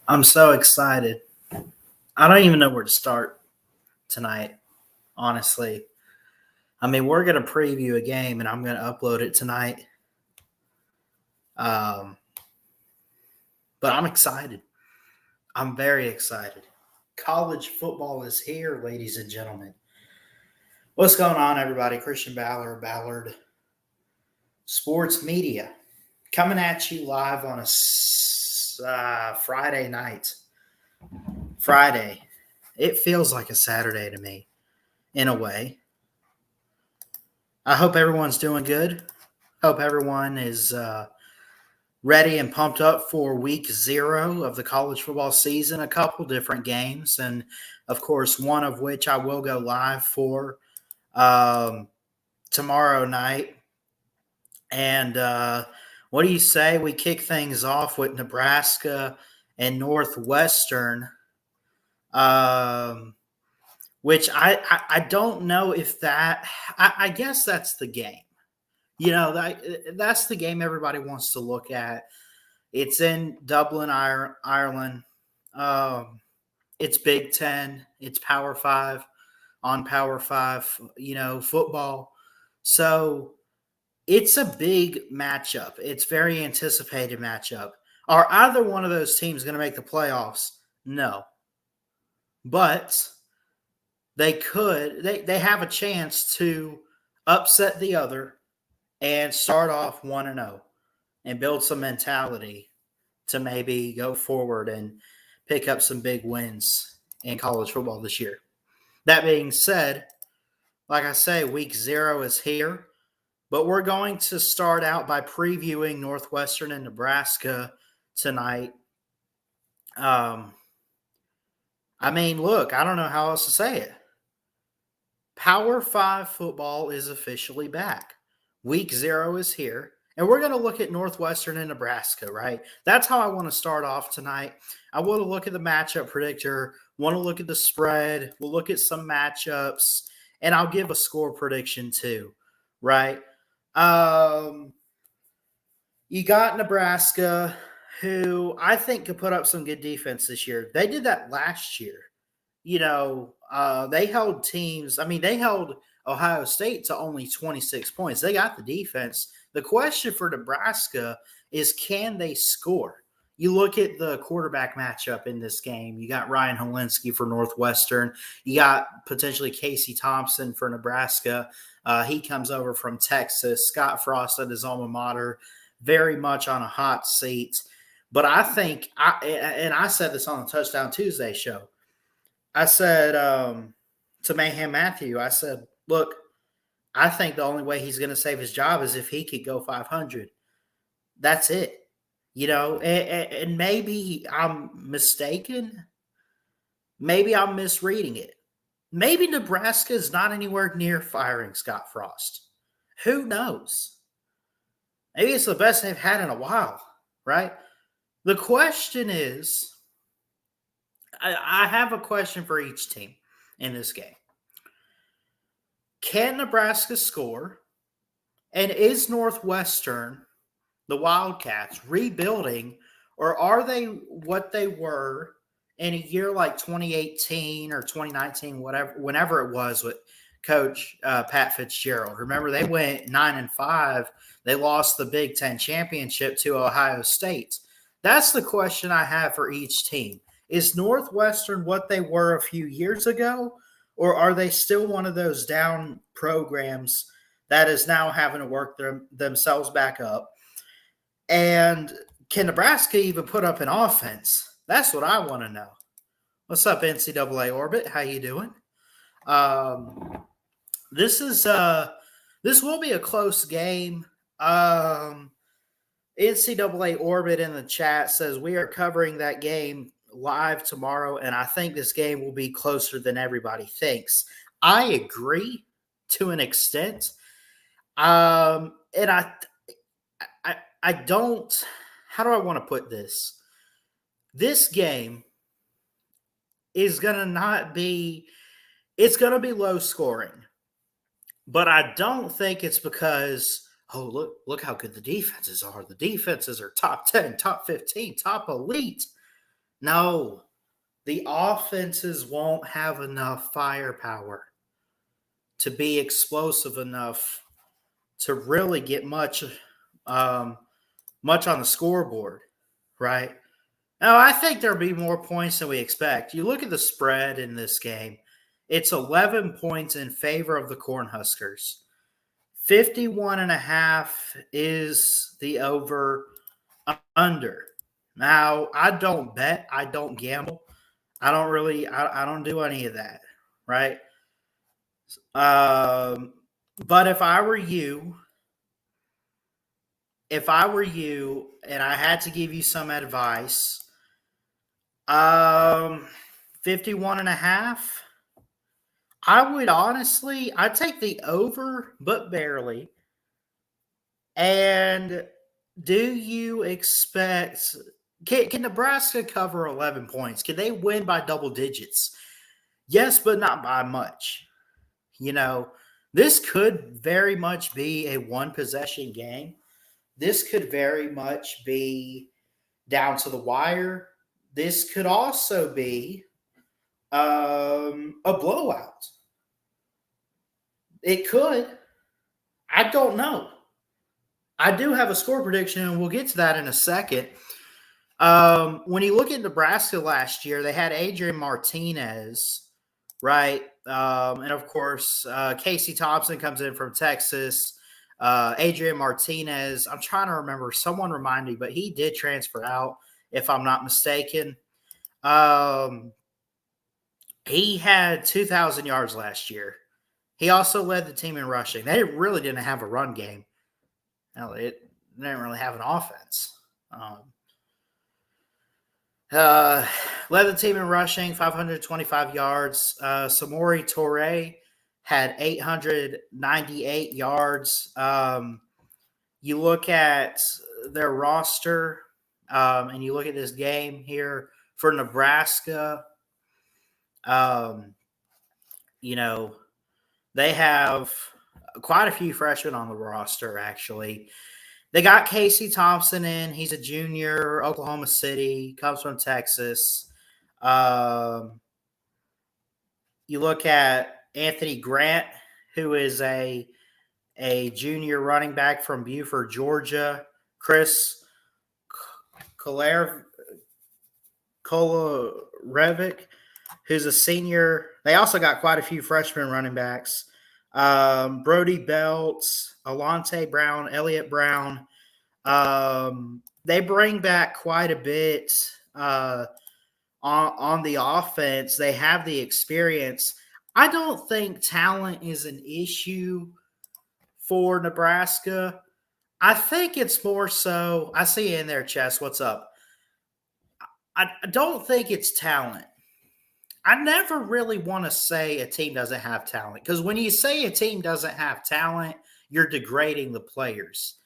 I'm so excited. I don't even know where to start tonight, honestly. I mean, we're going to preview a game and I'm going to upload it tonight. Um, but I'm excited. I'm very excited. College football is here, ladies and gentlemen. What's going on, everybody? Christian Ballard Sports Media, coming at you live on a Friday night. Friday. It feels like a Saturday to me, in a way. I hope everyone's doing good. Hope everyone is ready and pumped up for week 0 of the college football season. A couple different games, and of course, one of which I will go live for tomorrow night. And what do you say we kick things off with Nebraska and Northwestern? Which I don't know if that. I guess that's the game. You know, that's the game everybody wants to look at. It's in Dublin, Ireland. It's Big Ten. It's Power 5 on Power 5, football. So it's a big matchup. It's very anticipated matchup. Are either one of those teams going to make the playoffs? No. But they could. They have a chance to upset the other and start off 1-0 and build some mentality to maybe go forward and pick up some big wins in college football this year. That being said, like I say, week 0 is here, but we're going to start out by previewing Northwestern and Nebraska tonight. I mean, look, I don't know how else to say it. Power 5 football is officially back. Week 0 is here. And we're going to look at Northwestern and Nebraska, right? That's how I want to start off tonight. I want to look at the matchup predictor, want to look at the spread. We'll look at some matchups, and I'll give a score prediction too, right? You got Nebraska, who I think could put up some good defense this year. They did that last year. They held teams. I mean, they held Ohio State to only 26 points. They got the defense. The question for Nebraska is, can they score? You look at the quarterback matchup in this game. You got Ryan Helinski for Northwestern. You got potentially Casey Thompson for Nebraska. He comes over from Texas. Scott Frost at his alma mater, very much on a hot seat. But I think, I said this on the Touchdown Tuesday show, I said to Mayhem Matthew, I said, look, I think the only way he's going to save his job is if he could go 500. That's it. And maybe I'm mistaken. Maybe I'm misreading it. Maybe Nebraska is not anywhere near firing Scott Frost. Who knows? Maybe it's the best they've had in a while, right? The question is, I have a question for each team in this game. Can Nebraska score? And is Northwestern, the Wildcats, rebuilding, or are they what they were in a year like 2018 or 2019, whenever it was with Coach Pat Fitzgerald? Remember, they went 9-5. They lost the Big Ten championship to Ohio State. That's the question I have for each team. Is Northwestern what they were a few years ago, or are they still one of those down programs that is now having to work themselves back up? And can Nebraska even put up an offense? That's what I want to know. What's up, NCAA Orbit? How you doing? This will be a close game. NCAA Orbit in the chat says we are covering that game live tomorrow, and I think this game will be closer than everybody thinks. I agree to an extent. And I don't, how do I want to put this? This game is going to not be, it's going to be low scoring, but I don't think it's because, oh, look how good the defenses are. The defenses are top 10, top 15, top elite. No, the offenses won't have enough firepower to be explosive enough to really get um, much on the scoreboard, right? Now, I think there'll be more points than we expect. You look at the spread in this game, it's 11 points in favor of the Cornhuskers. 51.5 is the over under. Now, I don't bet, I don't gamble. I don't do any of that, right? But if I were you and I had to give you some advice, 51 and a half, I'd take the over, but barely. And do you expect, can Nebraska cover 11 points? Can they win by double digits? Yes, but not by much. You know, this could very much be a one possession game. This could very much be down to the wire. This could also be a blowout. It could. I don't know. I do have a score prediction, and we'll get to that in a second. When you look at Nebraska last year, they had Adrian Martinez, right? And of course, Casey Thompson comes in from Texas. Adrian Martinez, I'm trying to remember. Someone remind me, but he did transfer out, if I'm not mistaken. He had 2,000 yards last year. He also led the team in rushing. They really didn't have a run game. They didn't really have an offense. Led the team in rushing, 525 yards. Samori Toure had 898 yards. You look at their roster, and you look at this game here for Nebraska. They have quite a few freshmen on the roster, actually. They got Casey Thompson in. He's a junior, Oklahoma City, comes from Texas. You look at Anthony Grant, who is a junior running back from Buford, Georgia. Chris Kolarevic, who's a senior. They also got quite a few freshman running backs. Brody Belt, Alante Brown, Elliott Brown. They bring back quite a bit on the offense. They have the experience. I don't think talent is an issue for Nebraska. I think it's more so, I see you in there, Chess. What's up? I don't think it's talent. I never really want to say a team doesn't have talent, because when you say a team doesn't have talent, you're degrading the players.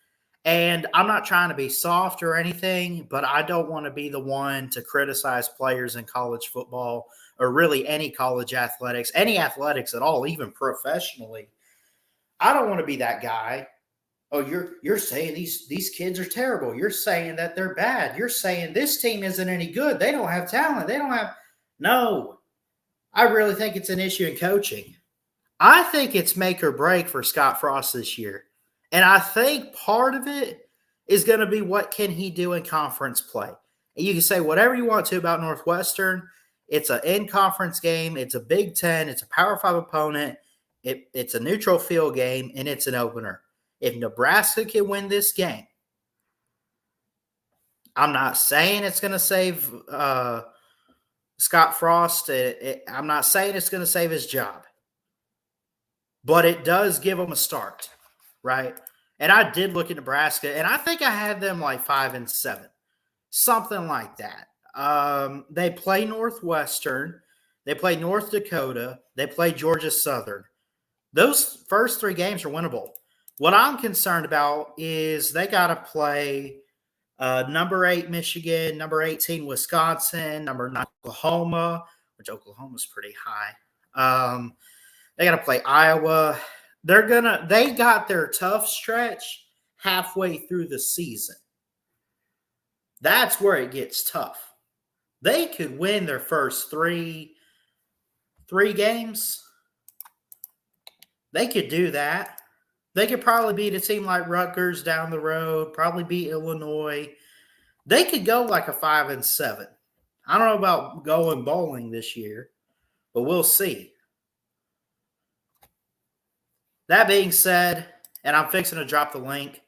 And I'm not trying to be soft or anything, but I don't want to be the one to criticize players in college football or really any college athletics, any athletics at all, even professionally. I don't want to be that guy. Oh, you're saying these kids are terrible. You're saying that they're bad. You're saying this team isn't any good. They don't have talent. They don't have – no. I really think it's an issue in coaching. I think it's make or break for Scott Frost this year. And I think part of it is going to be what can he do in conference play. And you can say whatever you want to about Northwestern. It's an in-conference game. It's a Big Ten. It's a Power 5 opponent. It's a neutral field game, and it's an opener. If Nebraska can win this game, I'm not saying it's going to save Scott Frost. I'm not saying it's going to save his job. But it does give him a start, right? And I did look at Nebraska, and I think I had them like 5-7, something like that. They play Northwestern. They play North Dakota. They play Georgia Southern. Those first three games are winnable. What I'm concerned about is they got to play number 8 Michigan, number 18 Wisconsin, number 9 Oklahoma, which Oklahoma's pretty high. They got to play Iowa. They got their tough stretch halfway through the season. That's where it gets tough. They could win their first three games. They could do that. They could probably beat a team like Rutgers down the road, probably beat Illinois. They could go like a 5-7. I don't know about going bowling this year, but we'll see. That being said, and I'm fixing to drop the link,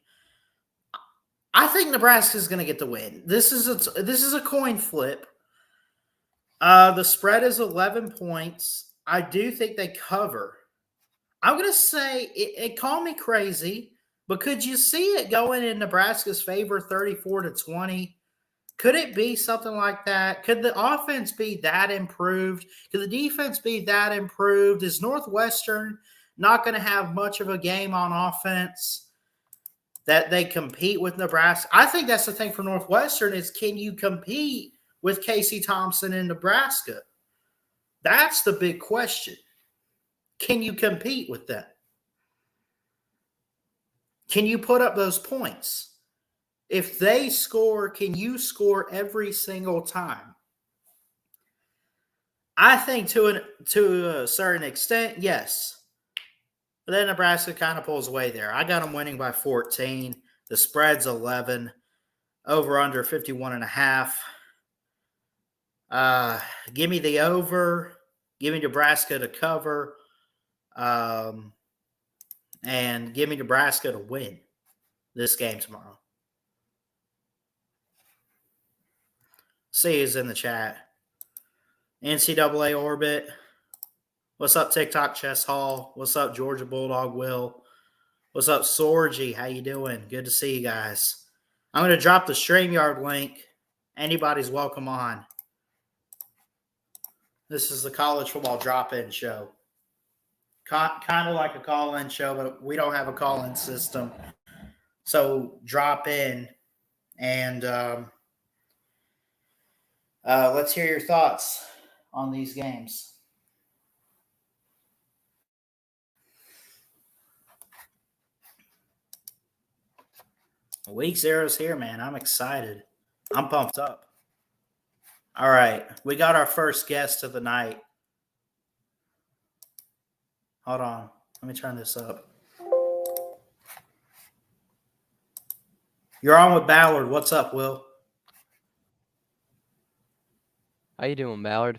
I think Nebraska is going to get the win. This is a coin flip. The spread is 11 points. I do think they cover. I'm going to say it call me crazy, but could you see it going in Nebraska's favor 34-20? Could it be something like that? Could the offense be that improved? Could the defense be that improved? Is Northwestern not going to have much of a game on offense that they compete with Nebraska? I think that's the thing for Northwestern is, can you compete with Casey Thompson in Nebraska? That's the big question. Can you compete with them? Can you put up those points? If they score, can you score every single time? I think to a certain extent, yes. But then Nebraska kind of pulls away there. I got them winning by 14. The spread's 11. Over under 51.5. Give me the over. Give me Nebraska to cover. And give me Nebraska to win this game tomorrow. C is in the chat. NCAA Orbit. What's up, TikTok Chess Hall? What's up, Georgia Bulldog Will? What's up, Sorgy? How you doing? Good to see you guys. I'm going to drop the StreamYard link. Anybody's welcome on. This is the college football drop-in show. Kind of like a call-in show, but we don't have a call-in system. So drop in and let's hear your thoughts on these games. Week 0's here, man. I'm excited. I'm pumped up. All right. We got our first guest of the night. Hold on. Let me turn this up. You're on with Ballard. What's up, Will? How you doing, Ballard?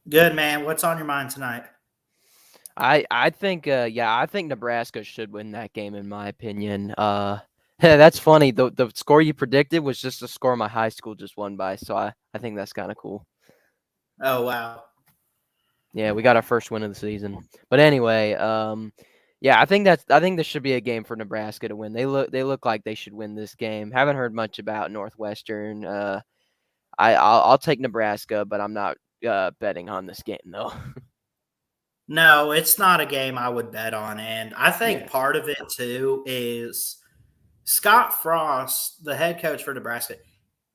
Good, man. What's on your mind tonight? I think I think Nebraska should win that game in my opinion. That's funny. The score you predicted was just the score my high school just won by, so I think that's kind of cool. Oh, wow. Yeah, we got our first win of the season. But anyway, I think this should be a game for Nebraska to win. They look like they should win this game. Haven't heard much about Northwestern. I'll take Nebraska, but I'm not betting on this game though. No, it's not a game I would bet on. And I think part of it, too, is Scott Frost, the head coach for Nebraska,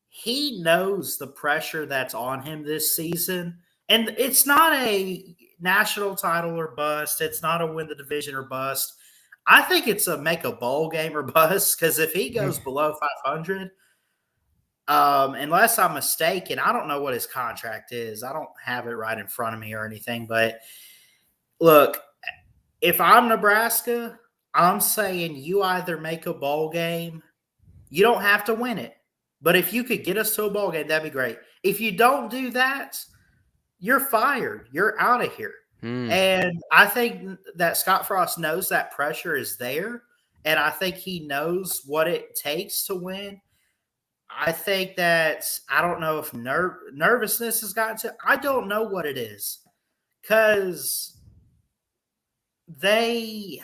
he knows the pressure that's on him this season. And it's not a national title or bust. It's not a win the division or bust. I think it's a make a bowl game or bust, because if he goes below 500, unless I'm mistaken, I don't know what his contract is. I don't have it right in front of me or anything, but look, if I'm Nebraska, I'm saying you either make a bowl game. You don't have to win it. But if you could get us to a bowl game, that'd be great. If you don't do that, you're fired. You're out of here. And I think that Scott Frost knows that pressure is there. And I think he knows what it takes to win. I think that I don't know if nervousness has gotten to. I don't know what it is. Because they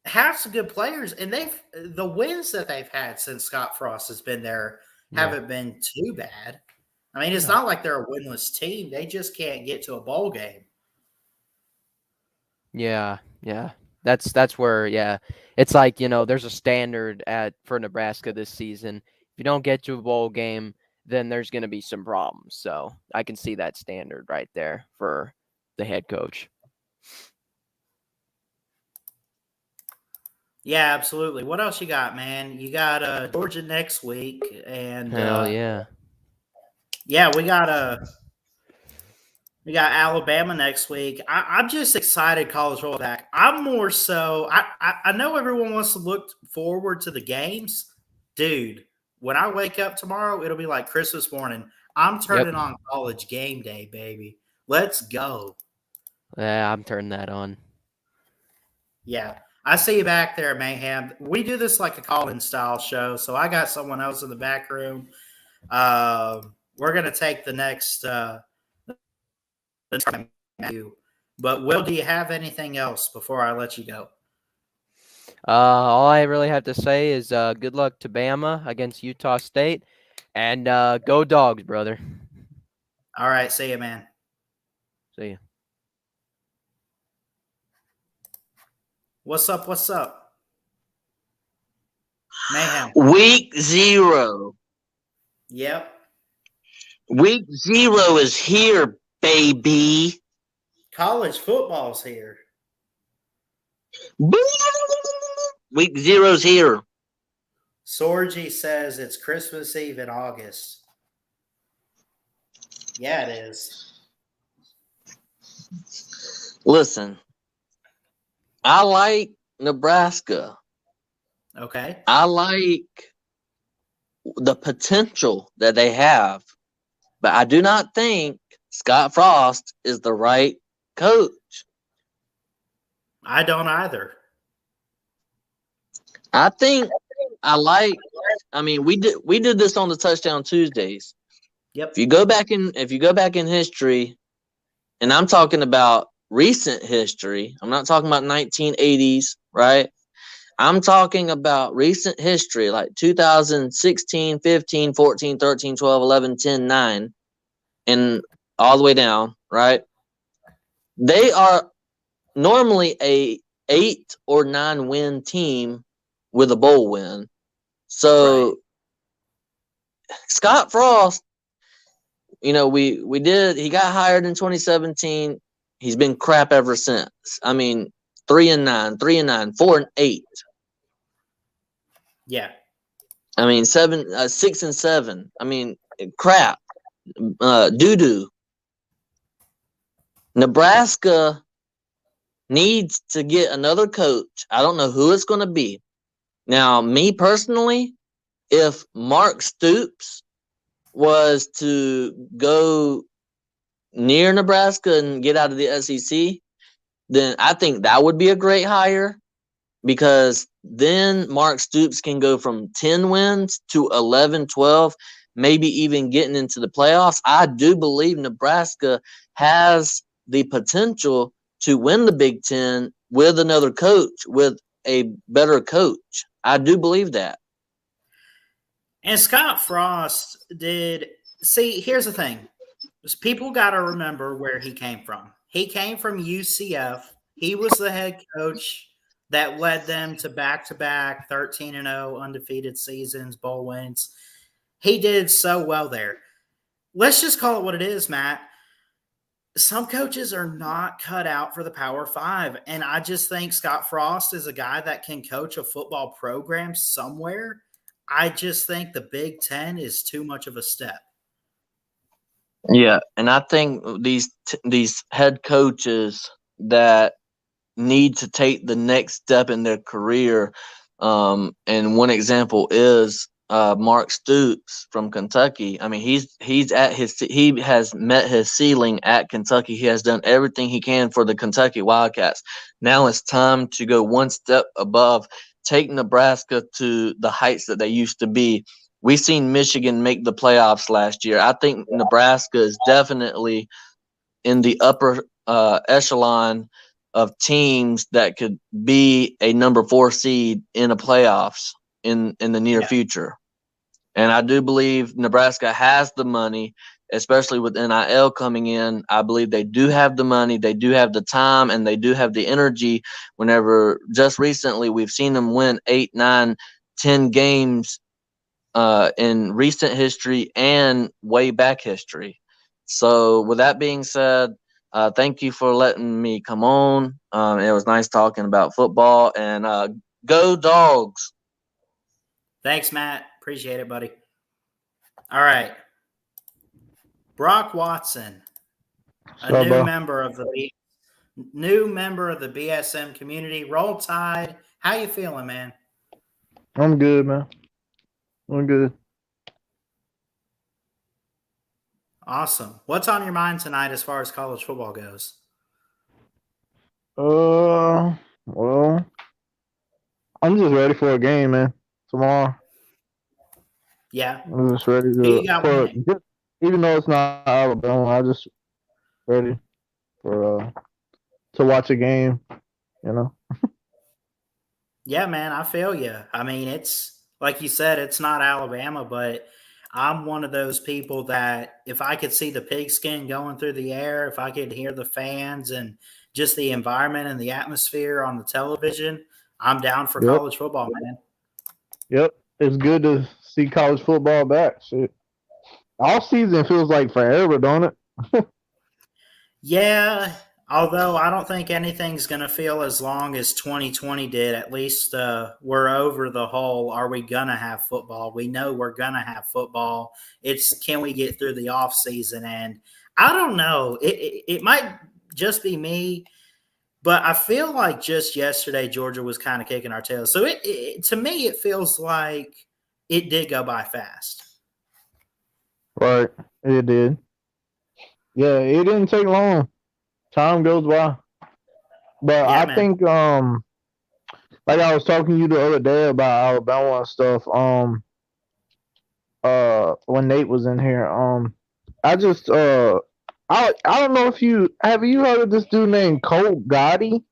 have some good players, and the wins that they've had since Scott Frost has been there haven't been too bad. I mean, it's not like they're a winless team. They just can't get to a bowl game. Yeah. That's where it's like, there's a standard for Nebraska this season. If you don't get to a bowl game, then there's going to be some problems. So I can see that standard right there for the head coach. Yeah, absolutely. What else you got, man? You got Georgia next week, and hell yeah. Yeah, we got Alabama next week. I'm just excited college football back. I'm more so. I know everyone wants to look forward to the games, dude. When I wake up tomorrow, it'll be like Christmas morning. I'm Yep. turning on college game day, baby. Let's go. Yeah, I'm turning that on. Yeah. I see you back there, Mayhem. We do this like a call-in style show, so I got someone else in the back room. We're gonna take the next you. But Will, do you have anything else before I let you go? All I really have to say is good luck to Bama against Utah State, and go Dogs, brother. All right, see you, man. See ya. What's up? What's up? Mayhem. Week 0. Yep. Week 0 is here, baby. College football's here. Week 0's here. Sorgi says it's Christmas Eve in August. Yeah, it is. Listen, I like Nebraska. Okay. I like the potential that they have, but I do not think Scott Frost is the right coach. I don't either. I think we did this on the Touchdown Tuesdays. Yep. If you go back in history, and I'm talking about recent history, I'm not talking about 1980s, right? I'm talking about recent history, like 2016, 15, 14, 13, 12, 11, 10, 9, and all the way down, right? They are normally a 8 or 9 win team with a bowl win. So Right. Scott Frost, he got hired in 2017. He's been crap ever since. 3-9, 3-9, 4-8. Yeah. 6-7. Crap. Doo-doo. Nebraska needs to get another coach. I don't know who it's going to be. Now, me personally, if Mark Stoops was to go near Nebraska and get out of the SEC, then I think that would be a great hire, because then Mark Stoops can go from 10 wins to 11, 12, maybe even getting into the playoffs. I do believe Nebraska has the potential to win the Big Ten with another coach, with a better coach. I do believe that. And Scott Frost did see, here's the thing. People got to remember where he came from. He came from UCF. He was the head coach that led them to back 13-0 undefeated seasons, bowl wins. He did so well there. Let's just call it what it is, Matt. Some coaches are not cut out for the Power Five. And I just think Scott Frost is a guy that can coach a football program somewhere. I just think the Big Ten is too much of a step. Yeah, and I think these head coaches that need to take the next step in their career, and one example is Mark Stoops from Kentucky. He has met his ceiling at Kentucky. He has done everything he can for the Kentucky Wildcats. Now it's time to go one step above, take Nebraska to the heights that they used to be. We seen Michigan make the playoffs last year. I think Nebraska is definitely in the upper echelon of teams that could be a number 4 seed in a playoffs in the near future. And I do believe Nebraska has the money, especially with NIL coming in. I believe they do have the money, they do have the time, and they do have the energy. Whenever just recently we've seen them win 8, 9, 10 games in recent history and way back history. So with that being said, thank you for letting me come on. It was nice talking about football, and go Dogs. Thanks, Matt. Appreciate it, buddy. All right. Brock Watson, a So, new bro, member of the BSM community. Roll Tide. How you feeling, man? I'm good, man. I'm good. Awesome. What's on your mind tonight as far as college football goes? Well, I'm just ready for a game, man. Tomorrow, Yeah. I'm just ready Who you got winning? even though it's not Alabama, I'm just ready for to watch a game. You know. Yeah, man, I feel you. I mean, it's like you said, it's not Alabama, but I'm one of those people that if I could see the pigskin going through the air, if I could hear the fans and just the environment and the atmosphere on the television, I'm down for Yep. college football, man. Yep. It's good to see college football back. Shit. All season feels like forever, don't it? Yeah, although I don't think anything's going to feel as long as 2020 did. At least we're over the whole, are we going to have football? We know we're going to have football. It's can we get through the off season? And I don't know. It might just be me, but I feel like just yesterday Georgia was kind of kicking our tails. So to me, it feels like it did go by fast. Right. It did. Yeah, it didn't take long. Time goes by. But Yeah, I man. think like I was talking to you the other day about Alabama and stuff, when Nate was in here, I just I don't know if you heard of this dude named Colt Gotti?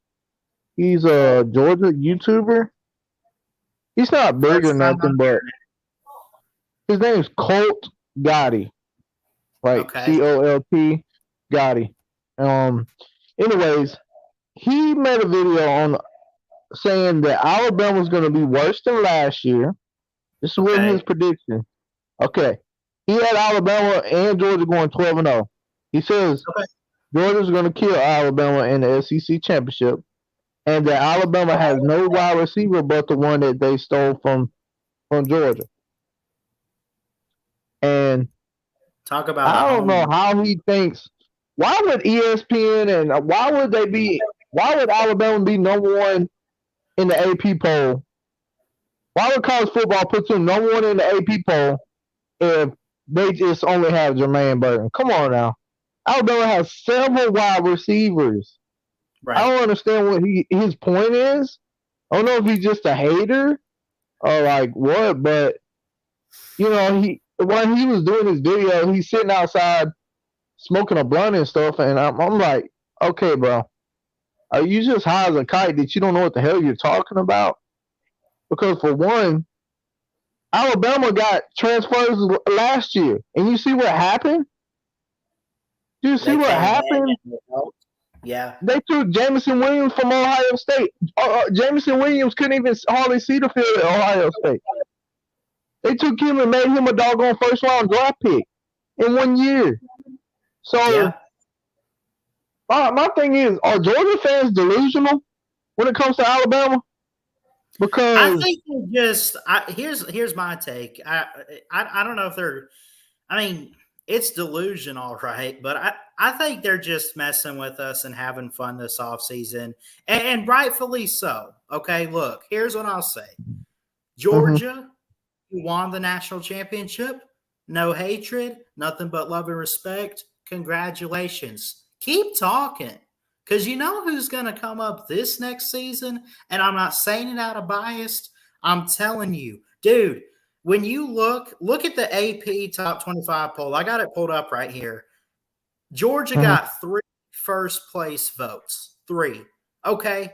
He's a Georgia YouTuber. He's not big or First time I'm nothing, but his name's Colt Gotti. Like okay. COLT Gotti. Anyways, he made a video on saying that Alabama's going to be worse than last year. This was Okay. his prediction. Okay. He had Alabama and Georgia going 12-0. He says Okay. Georgia's going to kill Alabama in the SEC championship, and that Alabama has no wide receiver but the one that they stole from Georgia. And Talk about I a don't know home. how he thinks. Why would ESPN and why would Alabama be number one in the AP poll? Why would college football put them number one in the AP poll if they just only have Jermaine Burton? Come on now. Alabama has several wide receivers. Right. I don't understand what his point is. I don't know if he's just a hater or like what, but you know, when he was doing his video, he's sitting outside smoking a blunt and stuff, and I'm like, okay, bro, are you just high as a kite that you don't know what the hell you're talking about? Because for one, Alabama got transfers last year, and you see what happened? You see They what came in happened? and helped. Yeah. They took Jamison Williams from Ohio State. Jamison Williams couldn't even hardly see the field at Ohio State. They took him and made him a doggone first round draft pick in 1 year. So Yeah. my thing is, are Georgia fans delusional when it comes to Alabama? I Because think here's my take. I don't know if they're. I mean, it's delusion, all right, but I think they're just messing with us and having fun this offseason, and rightfully so. Okay, look, here's what I'll say: Georgia, you won the national championship. No hatred, nothing but love and respect. Congratulations. Keep talking. Because you know who's going to come up this next season? And I'm not saying it out of bias. I'm telling you, dude, when you look at the AP top 25 poll, I got it pulled up right here. Georgia got 3 first place votes. 3. Okay.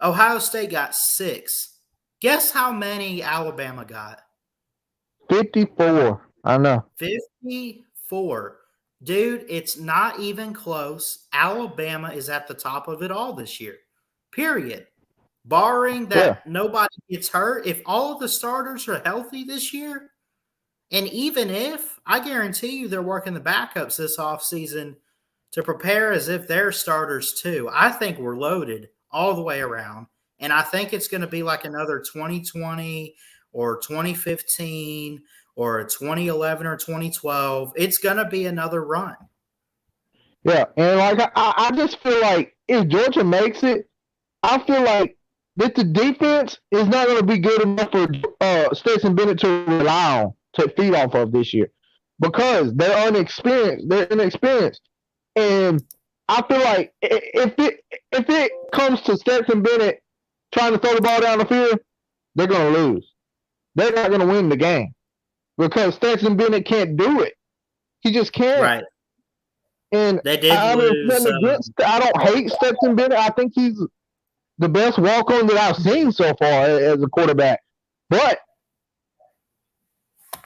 Ohio State got 6. Guess how many Alabama got? 54. I know. 54. Dude, it's not even close. Alabama is at the top of it all this year. Period. Barring that nobody gets hurt, if all of the starters are healthy this year, and even if, I guarantee you they're working the backups this offseason to prepare as if they're starters too. I think we're loaded all the way around. And I think it's going to be like another 2020 or 2015 or 2011 or 2012. It's going to be another run. Yeah, and like I just feel like if Georgia makes it, I feel like that the defense is not going to be good enough for Stetson Bennett to rely on, to feed off of this year, because they're inexperienced. They're inexperienced, and I feel like if it comes to Stetson Bennett trying to throw the ball down the field, they're going to lose. They're not going to win the game because Stetson Bennett can't do it. He just can't. Right. And they did lose. I don't hate Stetson Bennett. I think he's the best walk-on that I've seen so far as a quarterback. But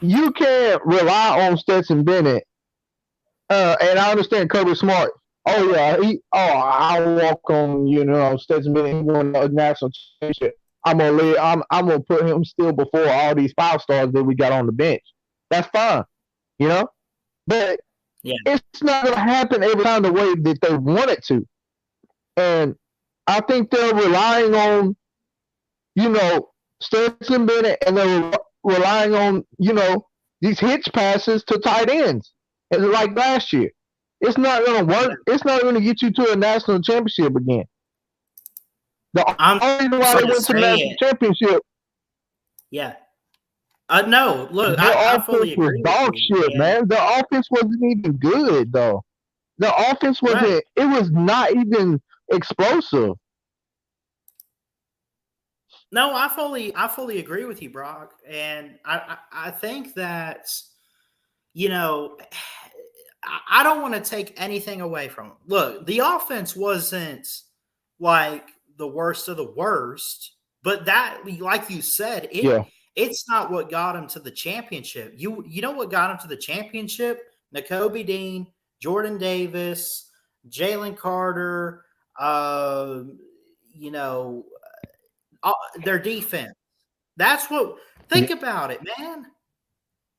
you can't rely on Stetson Bennett. And I understand Kirby Smart. Oh yeah, I'll walk on Stetson Bennett. He won a national championship. I'm gonna put him still before all these 5-stars that we got on the bench. That's fine, But it's not gonna happen every time the way that they want it to. And I think they're relying on, Stetson Bennett, and they're relying on, these hitch passes to tight ends, like last year. It's not going to work. It's not going to get you to a national championship again. The only reason why they went to the national championship. Yeah. No, look, I fully agree. Was dog shit, man. The offense wasn't even good, though. The offense wasn't. Right. It was not even explosive. No, I fully agree with you, Brock, and I think that I don't want to take anything away from them. Look, the offense wasn't like the worst of the worst, but that, like you said, it's not what got him to the championship. You know what got him to the championship? Nakobe Dean, Jordan Davis, Jalen Carter, their defense. That's what – think about it, man.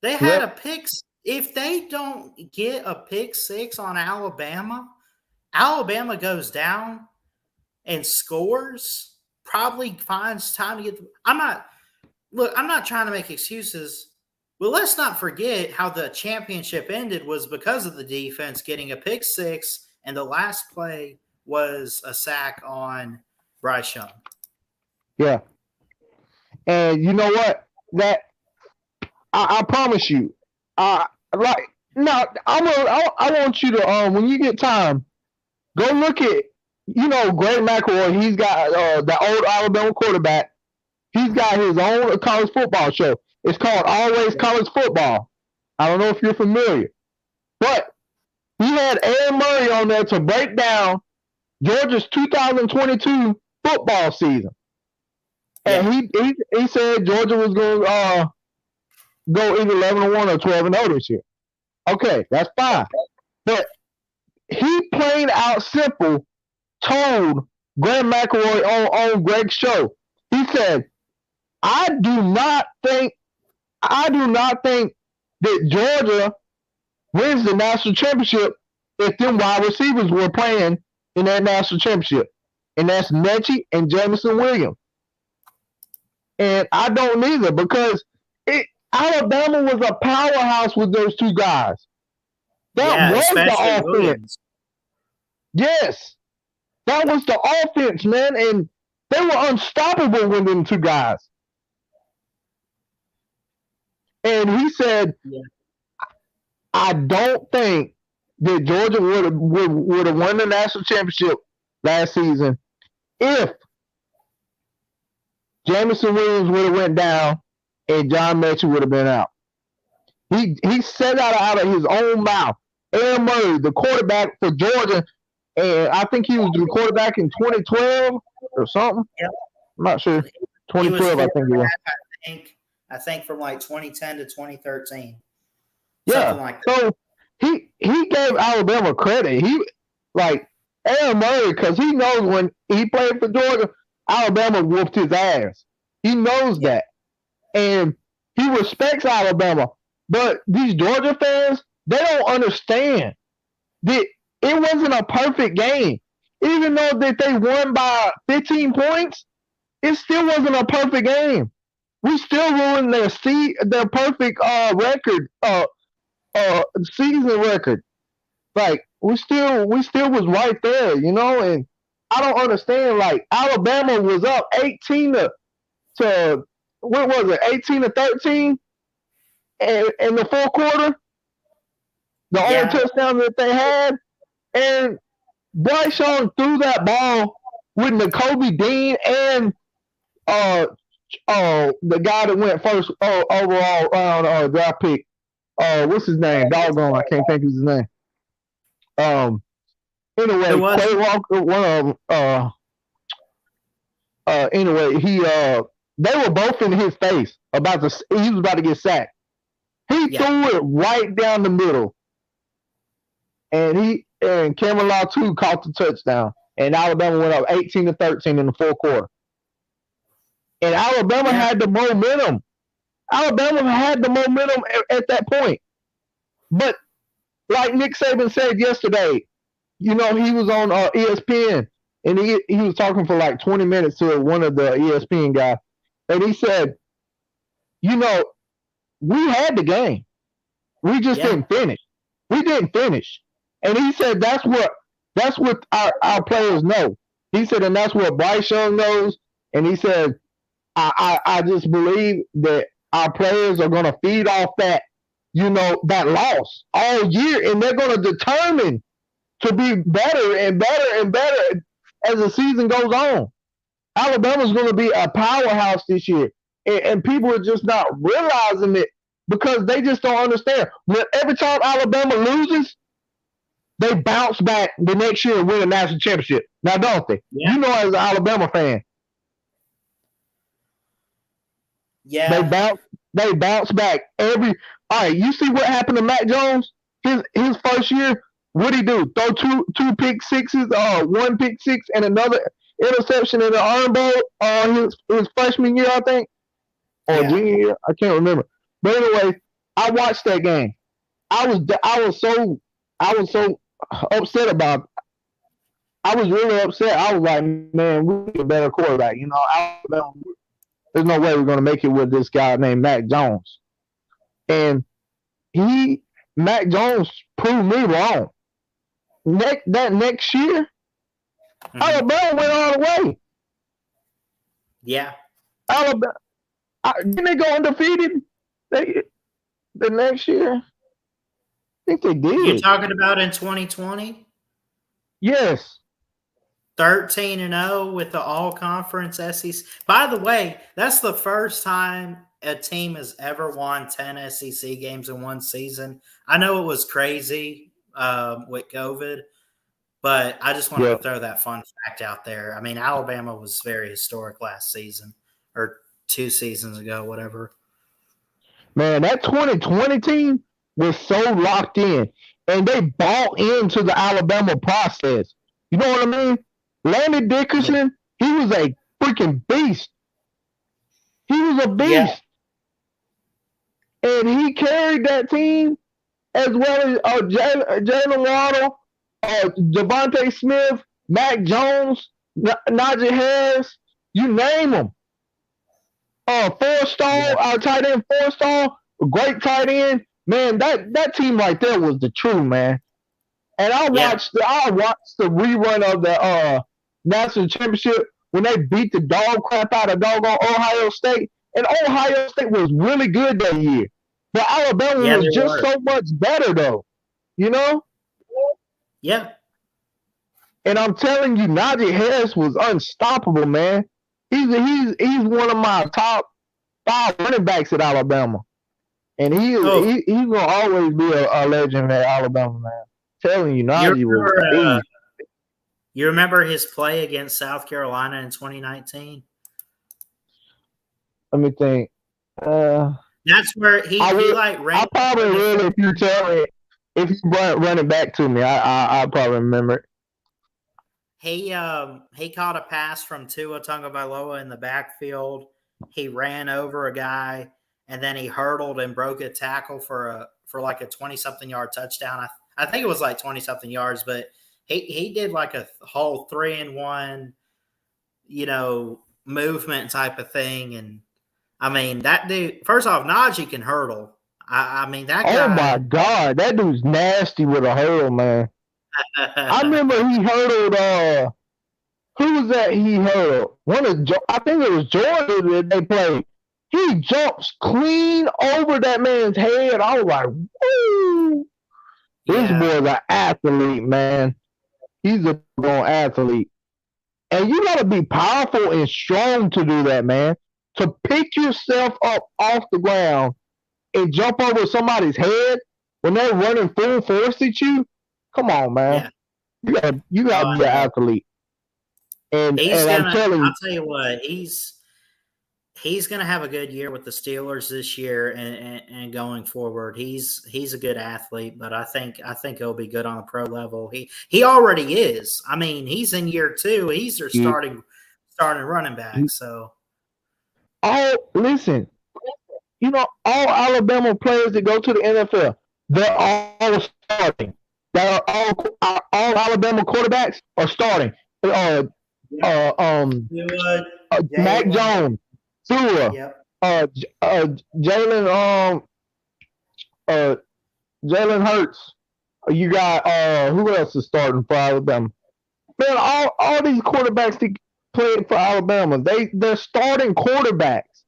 They had a pick – if they don't get a pick six on Alabama goes down and scores, probably finds time to get – I'm not trying to make excuses. Well, let's not forget how the championship ended was because of the defense getting a pick six, and the last play was a sack on Bryce Young. Yeah. And you know what? That I promise you, I want you to when you get time, go look at Greg McElroy. He's got the old Alabama quarterback. He's got his own college football show. It's called Always College Football. I don't know if you're familiar, but he had Aaron Murray on there to break down Georgia's 2022 football season. And he said Georgia was going to go either 11-1 or 12-0 this year. Okay, that's fine. But he plain out simple told Greg McElroy on Greg's show. He said, I do not think that Georgia wins the national championship if them wide receivers were playing in that national championship. And that's Mechie and Jameson Williams. And I don't either, because Alabama was a powerhouse with those two guys. That was the offense. Williams. Yes. That was the offense, man. And they were unstoppable with them two guys. And he said, I don't think that Georgia would have won the national championship last season if Jameson Williams would have went down and John Mechie would have been out. He said that out of his own mouth. Aaron Murray, the quarterback for Georgia, and I think he was the quarterback in 2012 or something. Yep. I'm not sure. 2012, I think it was. I think from like 2010 to 2013. Yeah. Something like that. So he gave Alabama credit. Aaron Murray, because he knows when he played for Georgia, Alabama whooped his ass. He knows that. And he respects Alabama. But these Georgia fans, they don't understand that it wasn't a perfect game. Even though that they won by 15 points, it still wasn't a perfect game. we still ruined their perfect record, season record. Like we still was right there, and I don't understand. Like Alabama was up 18 to what was it, 18-13 in the fourth quarter, the only touchdown that they had, and Bryce Young threw that ball with N'Kobe Dean and the guy that went first overall round draft pick. What's his name? Doggone, I can't think of his name. Anyway, Quay Walker, one of them. Anyway, they were both in his face he was about to get sacked. He threw it right down the middle, and Cameron Latu caught the touchdown, and Alabama went up 18-13 in the fourth quarter. And Alabama had the momentum. Alabama had the momentum at that point. But like Nick Saban said yesterday, he was on ESPN, and he was talking for like 20 minutes to one of the ESPN guys, and he said, we had the game. We just didn't finish. We didn't finish. And he said that's what our players know. He said, and that's what Bryce Young knows. And he said, I just believe that our players are going to feed off that, that loss all year, and they're going to determine to be better and better and better as the season goes on. Alabama's going to be a powerhouse this year, and people are just not realizing it because they just don't understand. Every time Alabama loses, they bounce back the next year and win a national championship. Now, don't they? Yeah. As an Alabama fan. Yeah. They bounce back all right, you see what happened to Mac Jones? His first year, what'd he do? Throw two pick sixes, one pick six and another interception in the Iron Bowl his freshman year, I think. Or junior year. I can't remember. But anyway, I watched that game. I was so upset about it. I was really upset. I was like, man, we need a better quarterback. Alabama, there's no way we're going to make it with this guy named Mac Jones. And Mac Jones proved me wrong. That next year, Alabama went all the way. Yeah. Alabama, didn't they go undefeated the next year? I think they did. You're talking about in 2020? Yes. 13-0 with the all-conference SEC. By the way, that's the first time a team has ever won 10 SEC games in one season. I know it was crazy with COVID, but I just wanted to throw that fun fact out there. I mean, Alabama was very historic last season or 2 seasons ago, whatever. Man, that 2020 team was so locked in, and they bought into the Alabama process. You know what I mean? Landon Dickerson, he was a freaking beast. He was a beast. Yeah. And he carried that team as well as Jalen Waddle, Devontae Smith, Mac Jones, Najee Harris, you name them. Four-star, our tight end, four-star, great tight end. Man, that team right there was the true, man. And I watched the rerun of the national championship when they beat the dog crap out of doggone Ohio State. And Ohio State was really good that year. But Alabama was just so much better, though. Yeah. And I'm telling you, Najee Harris was unstoppable, man. He's one of my top 5 running backs at Alabama. And he's going to always be a legend at Alabama, man. I'm telling you, Najee was you remember his play against South Carolina in 2019? Let me think. That's where he ran. I probably will if you tell me. If you run it back to me, I probably remember it. He caught a pass from Tua Tagovailoa in the backfield. He ran over a guy, and then he hurdled and broke a tackle for like a 20-something yard touchdown. I think it was like 20-something yards, but he did like a whole 3-in-1, movement type of thing. And I mean, that dude. First off, Najee can hurdle. I mean, that guy. Oh my God, that dude's nasty with a hurdle, man. I remember he hurdled. Who was that? He hurdled I think it was Jordan that they played. He jumps clean over that man's head. I was like, woo! This boy's an athlete, man. He's a born athlete. And you got to be powerful and strong to do that, man. To pick yourself up off the ground and jump over somebody's head when they're running full force at you. Come on, man. Yeah. You got to be an athlete. And I'm telling you, I'll tell you what, he's gonna have a good year with the Steelers this year and going forward. He's a good athlete, but I think he'll be good on the pro level. He already is. I mean, he's in year 2. He's their starting running back. So listen, all Alabama players that go to the NFL, they're all starting. All Alabama quarterbacks are starting. Mac Jones, Tua, Jalen Hurts. You got who else is starting for Alabama? Man, all these quarterbacks that played for Alabama, they're starting quarterbacks.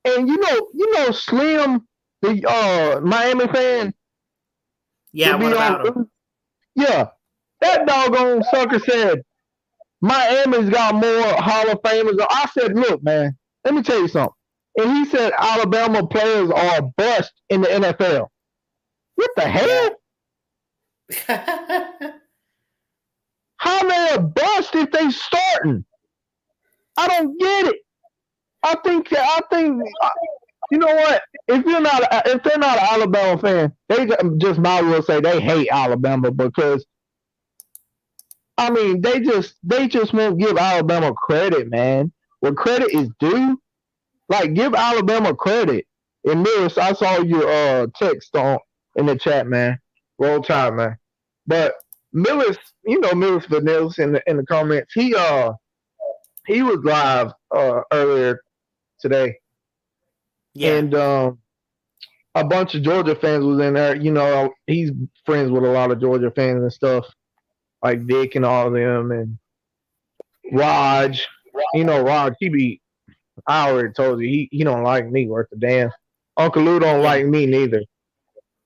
And you know Slim, the Miami fan. Yeah, what about him? Yeah, that doggone sucker said Miami's got more Hall of Famers. I said, look, man, let me tell you something. And he said Alabama players are a bust in the NFL. What the hell? How they a bust if they starting? I don't get it. I think you know what? If they're not an Alabama fan, they just might as well say they hate Alabama because I mean they just won't give Alabama credit, man. When credit is due, like give Alabama credit. And Mills, I saw your text in the chat, man. Roll Tide, man. But Mills, Mills Vanills in the comments, he was live earlier today. Yeah. And a bunch of Georgia fans was in there. He's friends with a lot of Georgia fans and stuff, like Dick and all of them, and Raj. Raj, I already told you, he don't like me worth a damn. Uncle Lou don't like me neither.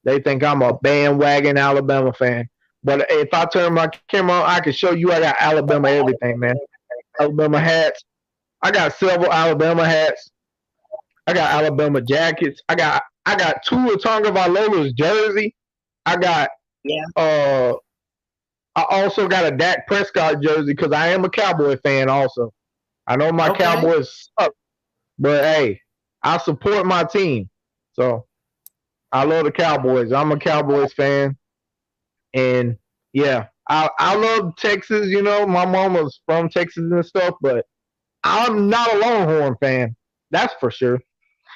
They think I'm a bandwagon Alabama fan. But if I turn my camera on, I can show you I got Alabama everything, man. Alabama hats. I got several Alabama hats. I got Alabama jackets. I got Tua Tagovailoa's jersey. I also got a Dak Prescott jersey because I am a Cowboy fan also. I know my Cowboys suck, but hey, I support my team. So I love the Cowboys. I'm a Cowboys fan. And yeah, I love Texas. My mom was from Texas and stuff, but I'm not a Longhorn fan. That's for sure.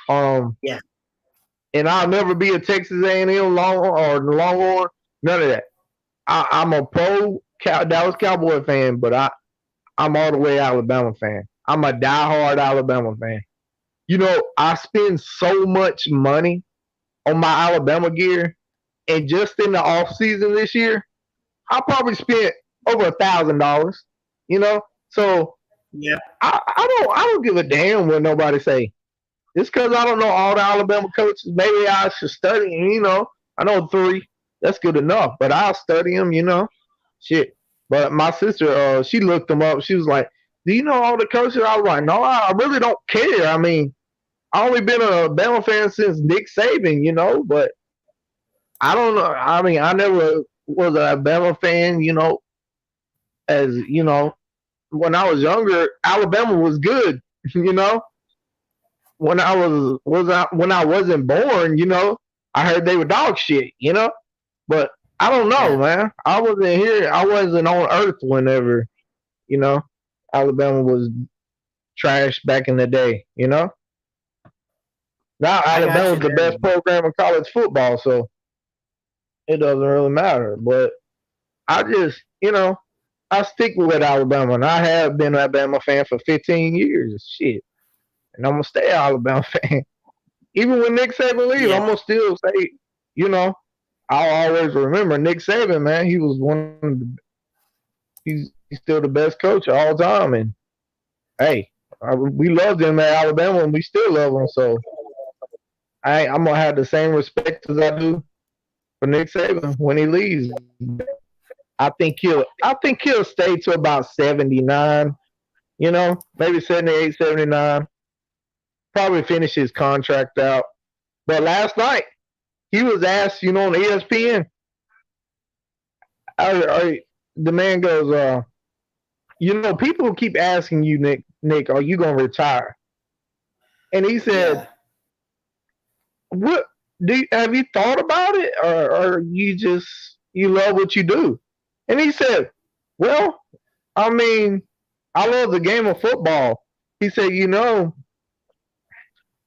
Yeah. And I'll never be a Texas A&M Longhorn. None of that. I'm a pro Dallas Cowboy fan, but I'm all the way Alabama fan. I'm a diehard Alabama fan. I spend so much money on my Alabama gear, and just in the off season this year, I probably spent over $1,000. So yeah, I don't give a damn what nobody say. Just because I don't know all the Alabama coaches, maybe I should study. I know 3. That's good enough, but I'll study them. Shit. But my sister, she looked them up. She was like, "Do you know all the coaches?" I was like, "No, I really don't care. I mean, I only been a Bama fan since Nick Saban, but I don't know. I mean, I never was a Bama fan, as when I was younger, Alabama was good, When I wasn't born, I heard they were dog shit, But I don't know, man. I wasn't here. I wasn't on Earth whenever, Alabama was trash back in the day, Now Alabama's the best program in college football, so it doesn't really matter. But I just, I stick with Alabama, and I have been an Alabama fan for 15 years. Shit. and I'm gonna stay an Alabama fan. Even when Nick Saban leaves, Yeah. I'm gonna still say, I'll always remember Nick Saban, man. He was he's still the best coach of all time, and hey, we loved him at Alabama, and we still love him. So I'm gonna have the same respect as I do for Nick Saban when he leaves. I think he'll stay to about 79. Maybe 78, 79. Probably finish his contract out. But last night he was asked, on ESPN. The man goes, people keep asking you, Nick, are you gonna retire? And he said, Yeah. "What have you thought about it, or you love what you do?" And he said, "Well, I mean, I love the game of football." He said,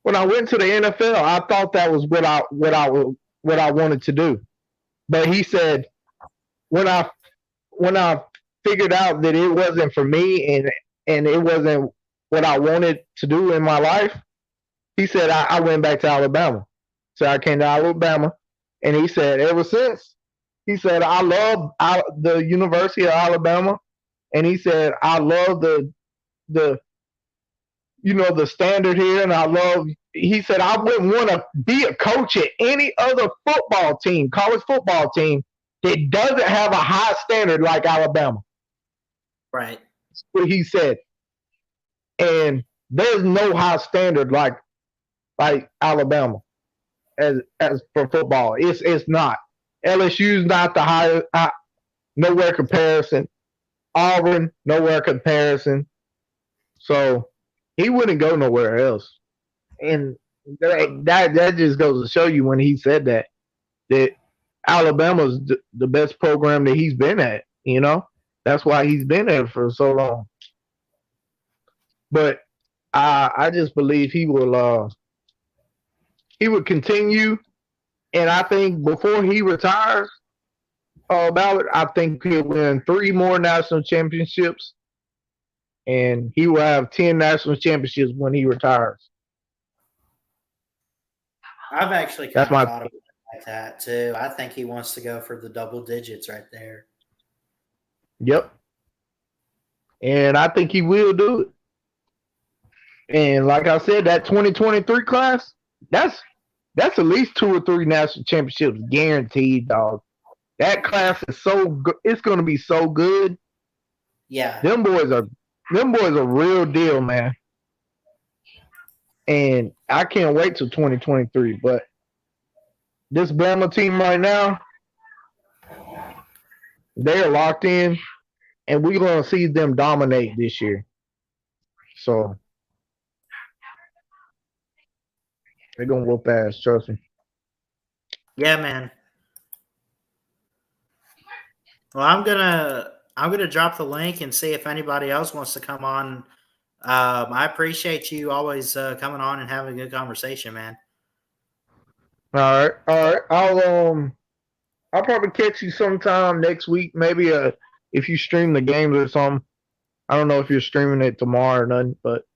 when I went to the NFL, I thought that was what I wanted to do. But he said, when I figured out that it wasn't for me and it wasn't what I wanted to do in my life, he said I went back to Alabama. So I came to Alabama, and he said ever since, he said I love the University of Alabama, and he said I love the the standard here, and I love. He said I wouldn't want to be a coach at any other college football team that doesn't have a high standard like Alabama. Right. That's what he said. And there's no high standard like Alabama as for football. It's not. LSU's not the highest. Nowhere comparison. Auburn, nowhere comparison. So he wouldn't go nowhere else. And that just goes to show you when he said that Alabama's the best program that he's been at. That's why he's been there for so long. But I just believe he will continue, and I think before he retires, Ballard, I think he'll win 3 more national championships, and he will have 10 national championships when he retires. I've actually kind That's of my thought about it like that too. I think he wants to go for the double digits right there. Yep. And I think he will do it. And like I said, that 2023 class, that's at least 2 or 3 national championships guaranteed, dog. That class is so good. It's going to be so good. Yeah. Them boys are real deal, man. And I can't wait till 2023. But this Bama team right now, they are locked in, and we're going to see them dominate this year. So they're going to whoop ass, trust me. Yeah, man. Well, I'm gonna drop the link and see if anybody else wants to come on. I appreciate you always coming on and having a good conversation, man. All right. I'll probably catch you sometime next week. Maybe if you stream the games or something. I don't know if you're streaming it tomorrow or nothing, but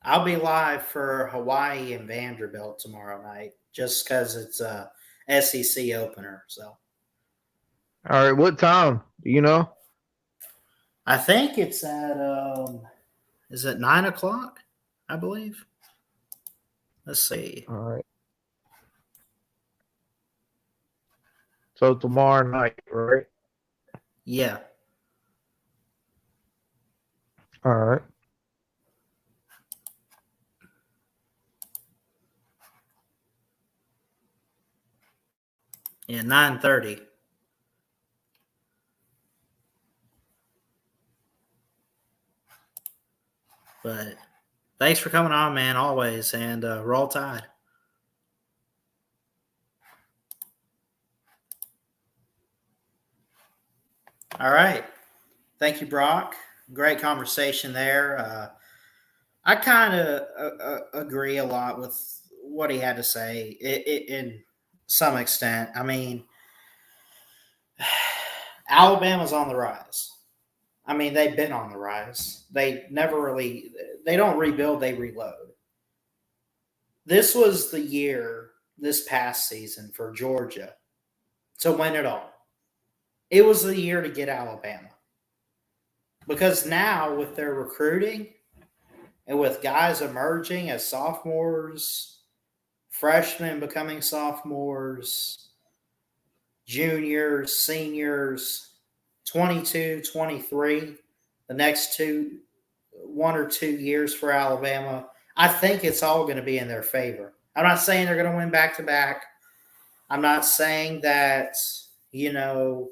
I'll be live for Hawaii and Vanderbilt tomorrow night, just because it's a SEC opener. So, all right. What time? Do you know? I think it's at is it 9:00? I believe. Let's see. All right. So tomorrow night, right? Yeah. All right. Yeah, 9:30. But thanks for coming on, man, always, and roll tide. All right. Thank you, Brock. Great conversation there. I kind of agree a lot with what he had to say in some extent. I mean, Alabama's on the rise. I mean, they've been on the rise. They don't rebuild, they reload. This was the year, this past season, for Georgia to win it all. It was the year to get Alabama. Because now, with their recruiting and with guys emerging as sophomores, freshmen becoming sophomores, juniors, seniors, 22, 23, the next 1 or 2 years for Alabama, I think it's all going to be in their favor. I'm not saying they're going to win back-to-back. I'm not saying that, they're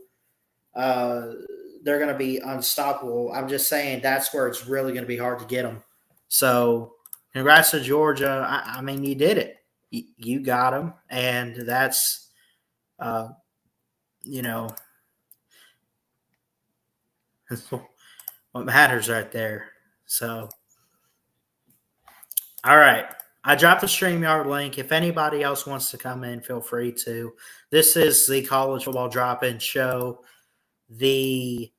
going to be unstoppable. I'm just saying that's where it's really going to be hard to get them. So congrats to Georgia. I mean, you did it. You got them, and that's, what matters right there. So, all right. I dropped the StreamYard link. If anybody else wants to come in, feel free to. This is the College Football Drop-In Show, the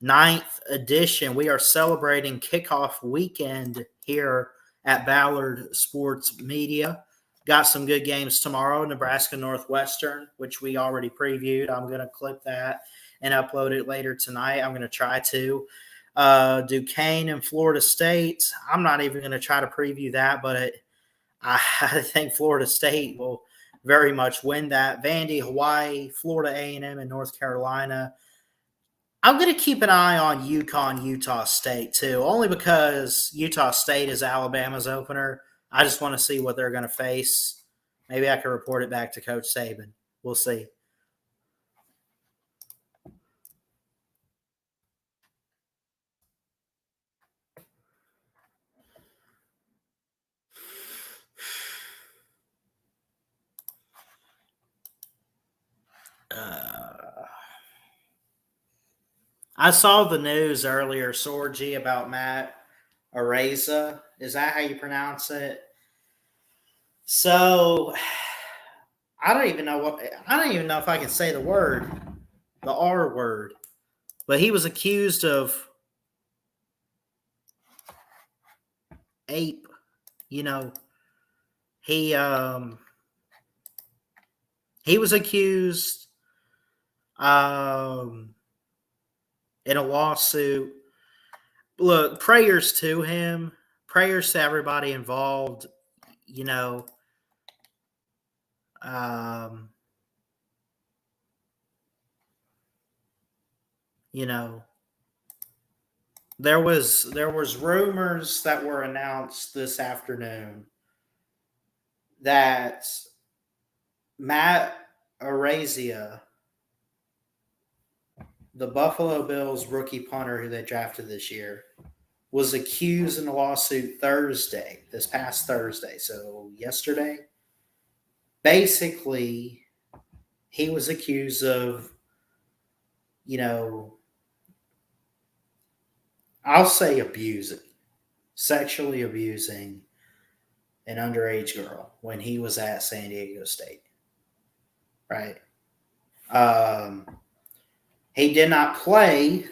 9th edition. We are celebrating kickoff weekend here at Ballard Sports Media. Got some good games tomorrow. Nebraska Northwestern, which we already previewed. I'm going to clip that and upload it later tonight. I'm going to try to. Duquesne and Florida State. I'm not even going to try to preview that, but I think Florida State will very much win that. Vandy, Hawaii, Florida A&M, and North Carolina. I'm going to keep an eye on UConn, Utah State, too, only because Utah State is Alabama's opener. I just want to see what they're going to face. Maybe I can report it back to Coach Saban. We'll see. I saw the news earlier, Sorgi, about Matt Araiza. Is that how you pronounce it? So I don't even know if I can say the R word. But he was accused of ape. He was accused in a lawsuit. Look, prayers to him, prayers to everybody involved. There was rumors that were announced this afternoon that Matt Araiza, the Buffalo Bills rookie punter who they drafted this year, was accused in a lawsuit this past Thursday, so yesterday. Basically, he was accused of, I'll say sexually abusing an underage girl when he was at San Diego State. Right? He did not play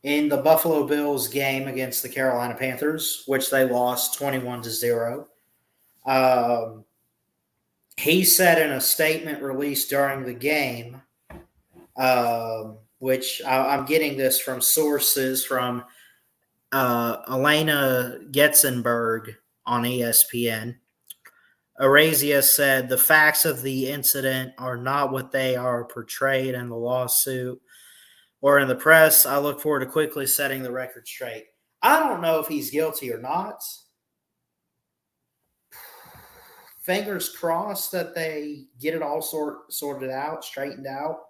in the Buffalo Bills game against the Carolina Panthers, which they lost 21-0. He said in a statement released during the game, which I'm getting this from sources from Elena Getzenberg on ESPN. Araiza said, "The facts of the incident are not what they are portrayed in the lawsuit or in the press. I look forward to quickly setting the record straight." I don't know if he's guilty or not. Fingers crossed that they get it all sorted out, straightened out,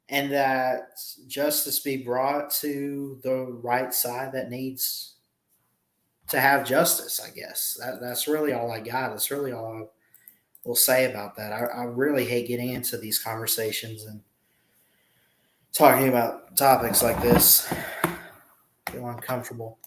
and that justice be brought to the right side that needs to have justice, I guess. That's really all I got. That's really all I will say about that. I really hate getting into these conversations and talking about topics like this. I feel uncomfortable.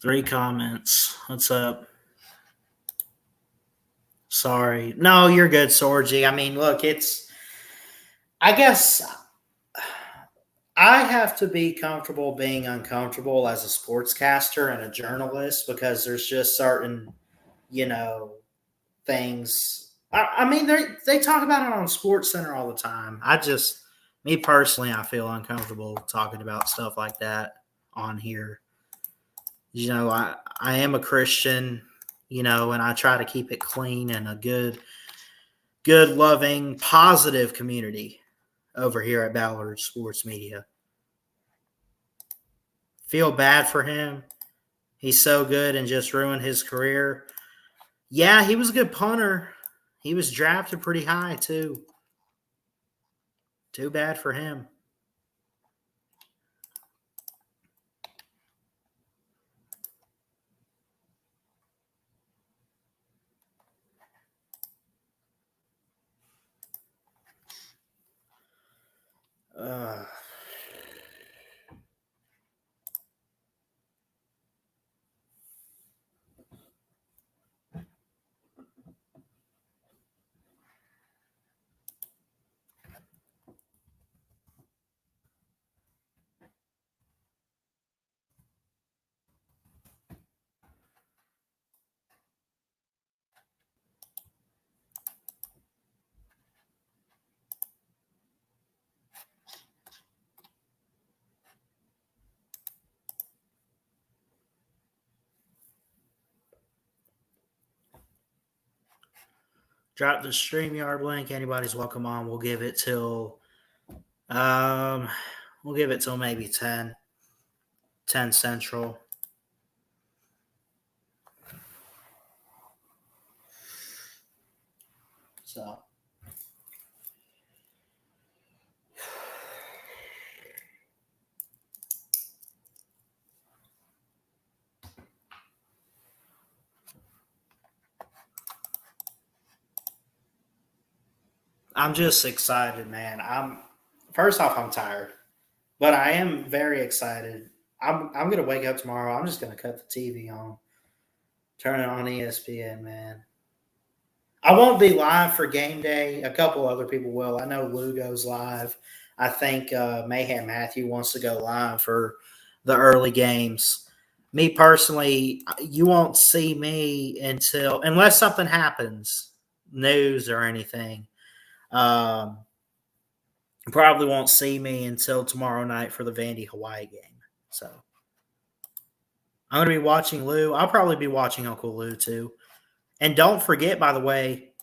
3 comments. What's up? Sorry. No, you're good, Sorgy. I mean, look, I guess I have to be comfortable being uncomfortable as a sportscaster and a journalist because there's just certain, things. I mean, they talk about it on Sports Center all the time. Me personally, I feel uncomfortable talking about stuff like that on here. I am a Christian, and I try to keep it clean and a good, loving, positive community over here at Ballard Sports Media. Feel bad for him. He's so good and just ruined his career. Yeah, he was a good punter. He was drafted pretty high, too. Too bad for him. Drop the StreamYard link. Anybody's welcome on. We'll give it till maybe 10 Central. So I'm just excited, man. First off, I'm tired, but I am very excited. I'm gonna wake up tomorrow. I'm just gonna cut the TV on, turn it on ESPN, man. I won't be live for game day. A couple other people will. I know Lou goes live. I think Mayhem Matthew wants to go live for the early games. Me personally, you won't see me unless something happens, news or anything. Probably won't see me until tomorrow night for the Vandy Hawaii game. So I'm going to be watching Lou. I'll probably be watching Uncle Lou too. And don't forget, by the way,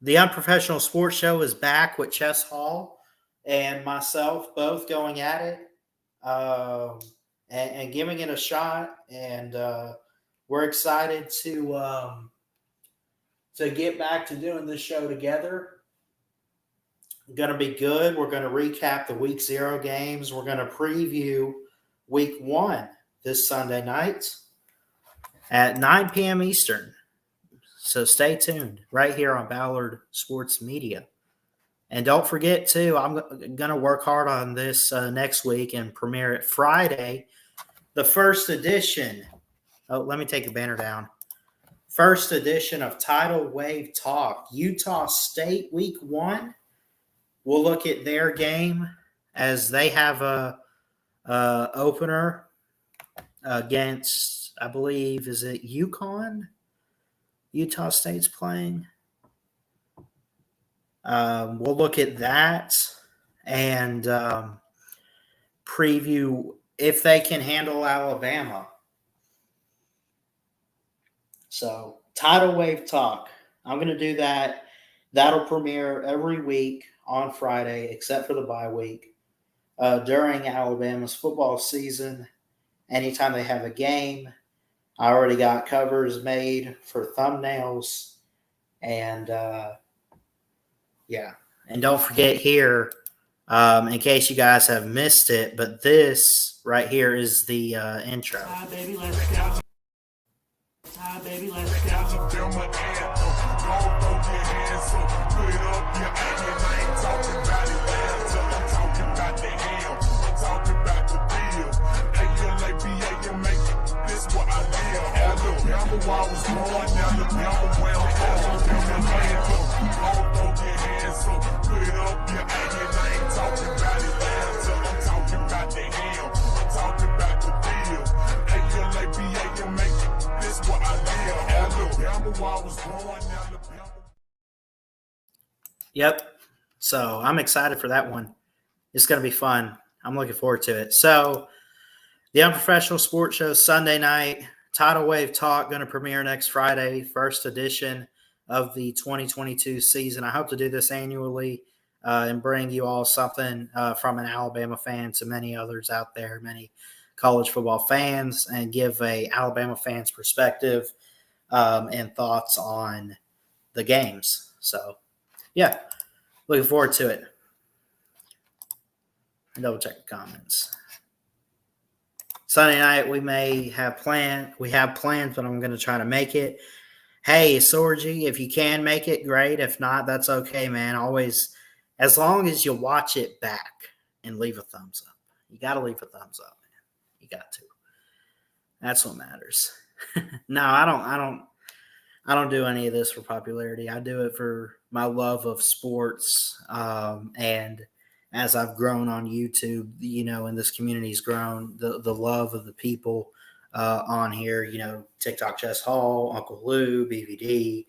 the Unprofessional Sports Show is back with Chess Hall and myself both going at it and giving it a shot. And we're excited to get back to doing this show together. Going to be good. We're going to recap the Week 0 games. We're going to preview Week 1 this Sunday night at 9 p.m. Eastern. So stay tuned right here on Ballard Sports Media. And don't forget, too, I'm going to work hard on this next week and premiere it Friday, the first edition. Oh, let me take the banner down. First edition of Tidal Wave Talk. Utah State Week 1. We'll look at their game as they have a opener against, I believe, is it UConn? Utah State's playing. We'll look at that and preview if they can handle Alabama. So, Tidal Wave Talk. I'm going to do that. That'll premiere every week on Friday, except for the bye week, during Alabama's football season. Anytime they have a game, I already got covers made for thumbnails. And, yeah. And don't forget here, in case you guys have missed it, but this right here is the intro. Hi, baby, let's go. Hi, baby, let's go. Yep. So I'm excited for that one. It's going to be fun. I'm looking forward to it. So the Unprofessional Sports Show Sunday night, Tidal Wave Talk, going to premiere next Friday, first edition of the 2022 season. I hope to do this annually and bring you all something from an Alabama fan to many others out there, many college football fans, and give a Alabama fan's perspective and thoughts on the games. So, yeah, looking forward to it. Double check the comments. Sunday night we have plans, but I'm going to try to make it. Hey, Sorgi, if you can make it, great. If not, that's okay, man. Always, as long as you watch it back and leave a thumbs up. You got to leave a thumbs up, man. You got to. That's what matters. No, I don't do any of this for popularity. I do it for my love of sports. And as I've grown on YouTube, and this community's grown, the love of the people on here, TikTok Chess Hall, Uncle Lou, BVD,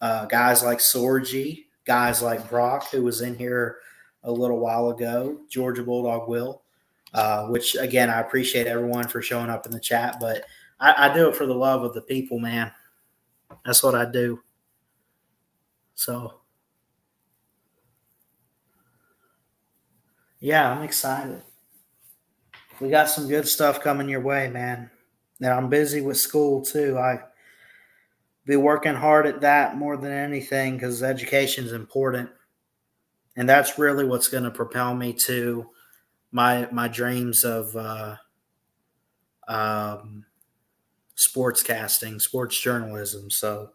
guys like Sorgi, guys like Brock, who was in here a little while ago, Georgia Bulldog Will, which, again, I appreciate everyone for showing up in the chat, but I do it for the love of the people, man. That's what I do. So, yeah, I'm excited. We got some good stuff coming your way, man. Now, I'm busy with school, too. I be working hard at that more than anything because education is important. And that's really what's going to propel me to my dreams of sportscasting, sports journalism. So,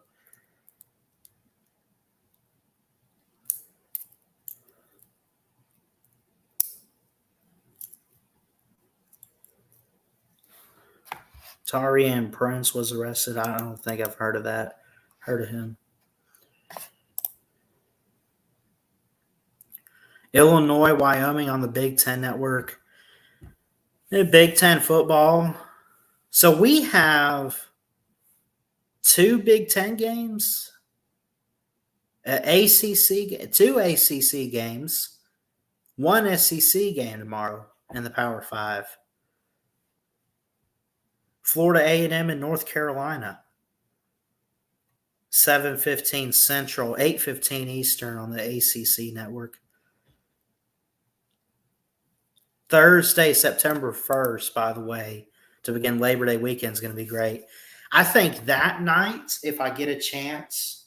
Tarian Prince was arrested. I don't think I've heard of that. Heard of him. Illinois, Wyoming on the Big Ten Network. Big Ten football. So we have 2 Big Ten games, two ACC games, 1 SEC game tomorrow in the Power 5. Florida A&M and North Carolina, 7:15 Central, 8:15 Eastern on the ACC network. Thursday, September 1st, by the way, to begin Labor Day weekend is going to be great. I think that night, if I get a chance,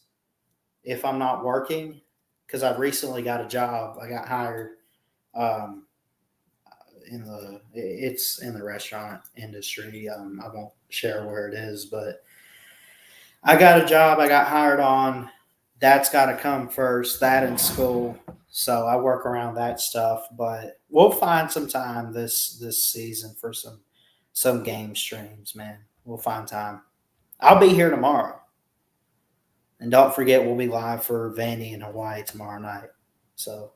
if I'm not working, because I've recently got a job, I got hired it's in the restaurant industry. I won't share where it is, but I got a job I got hired on. That's got to come first, that in school. So I work around that stuff, but we'll find some time this season for some game streams, man. We'll find time. I'll be here tomorrow. And don't forget, we'll be live for Vandy in Hawaii tomorrow night. So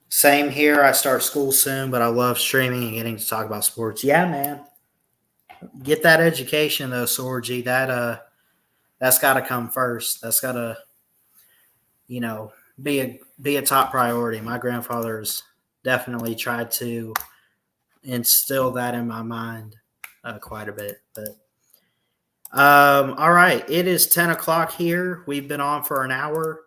same here. I start school soon, but I love streaming and getting to talk about sports. Yeah, man. Get that education, though, Sorgi. That's got to come first. That's got to, be a top priority. My grandfather's definitely tried to instill that in my mind quite a bit. But all right, it is 10 o'clock here. We've been on for an hour.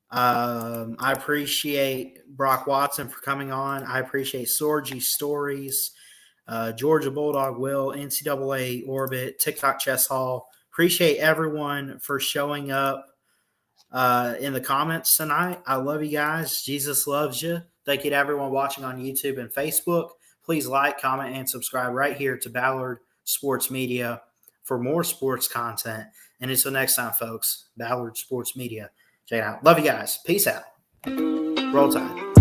I appreciate Brock Watson for coming on. I appreciate Sorgi's stories, Georgia Bulldog Will, NCAA Orbit, TikTok Chess Hall. Appreciate everyone for showing up in the comments tonight. I love you guys. Jesus loves you. Thank you to everyone watching on YouTube and Facebook. Please like, comment, and subscribe right here to Ballard Sports Media for more sports content. And until next time, folks, Ballard Sports Media. Check it out. Love you guys. Peace out. Roll Tide.